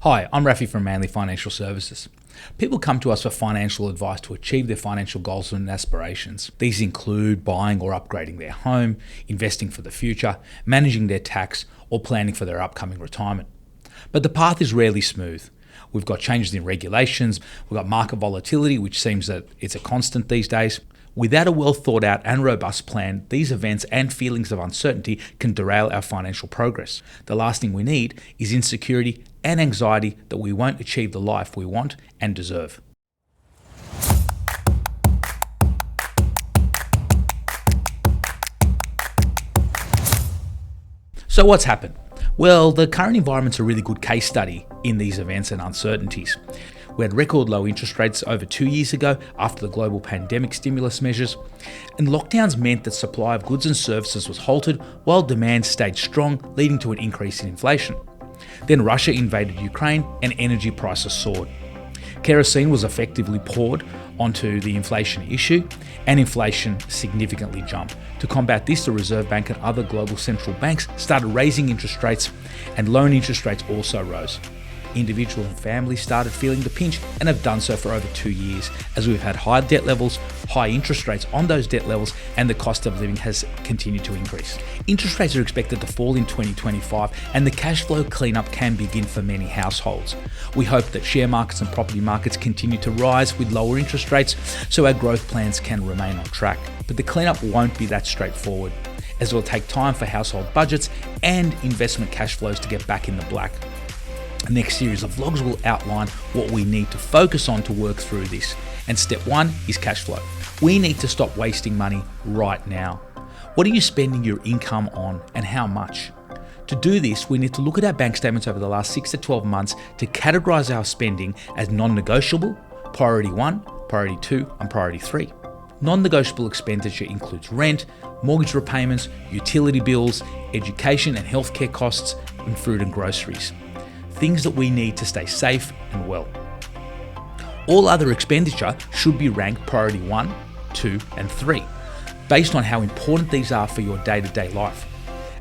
Hi, I'm Rafi from Manly Financial Services. People come to us for financial advice to achieve their financial goals and aspirations. These include buying or upgrading their home, investing for the future, managing their tax, or planning for their upcoming retirement. But the path is rarely smooth. We've got changes in regulations, we've got market volatility, which seems that it's a constant these days. Without a well thought out and robust plan, these events and feelings of uncertainty can derail our financial progress. The last thing we need is insecurity and anxiety that we won't achieve the life we want and deserve. So what's happened? Well, the current environment's a really good case study in these events and uncertainties. We had record low interest rates over 2 years ago after the global pandemic stimulus measures, and lockdowns meant that supply of goods and services was halted while demand stayed strong, leading to an increase in inflation. Then Russia invaded Ukraine and energy prices soared. Kerosene was effectively poured onto the inflation issue, and inflation significantly jumped. To combat this, the Reserve Bank and other global central banks started raising interest rates, and loan interest rates also rose. Individuals and families started feeling the pinch and have done so for over 2 years, as we've had high debt levels, high interest rates on those debt levels, and the cost of living has continued to increase. Interest rates are expected to fall in 2025, and the cash flow cleanup can begin for many households. We hope that share markets and property markets continue to rise with lower interest rates so our growth plans can remain on track. But the cleanup won't be that straightforward, as it will take time for household budgets and investment cash flows to get back in the black. The next series of vlogs will outline what we need to focus on to work through this. And step 1 is cash flow. We need to stop wasting money right now. What are you spending your income on and how much? To do this, we need to look at our bank statements over the last 6 to 12 months to categorize our spending as non-negotiable, priority 1, priority 2, and priority 3. Non-negotiable expenditure includes rent, mortgage repayments, utility bills, education and healthcare costs, and food and groceries. Things that we need to stay safe and well. All other expenditure should be ranked priority 1, 2, and 3, based on how important these are for your day-to-day life.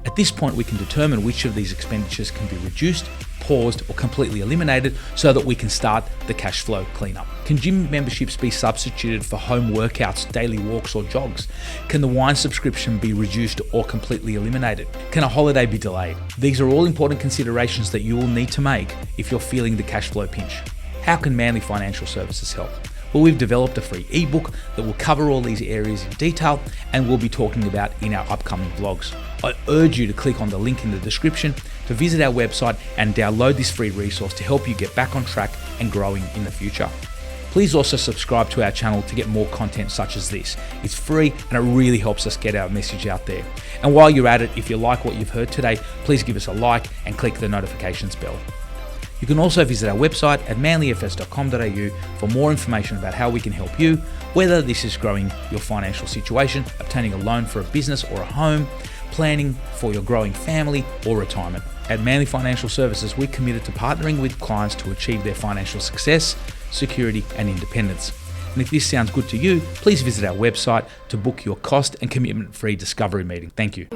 At this point, we can determine which of these expenditures can be reduced, paused, or completely eliminated so that we can start the cash flow cleanup. Can gym memberships be substituted for home workouts, daily walks, or jogs? Can the wine subscription be reduced or completely eliminated? Can a holiday be delayed? These are all important considerations that you will need to make if you're feeling the cash flow pinch. How can Manly Financial Services help? Well, we've developed a free ebook that will cover all these areas in detail and we'll be talking about in our upcoming vlogs. I urge you to click on the link in the description to visit our website and download this free resource to help you get back on track and growing in the future. Please also subscribe to our channel to get more content such as this. It's free and it really helps us get our message out there. And while you're at it, if you like what you've heard today, please give us a like and click the notifications bell. You can also visit our website at manlyfs.com.au for more information about how we can help you, whether this is growing your financial situation, obtaining a loan for a business or a home, planning for your growing family or retirement. At Manly Financial Services, we're committed to partnering with clients to achieve their financial success, security and independence. And if this sounds good to you, please visit our website to book your cost and commitment-free discovery meeting. Thank you.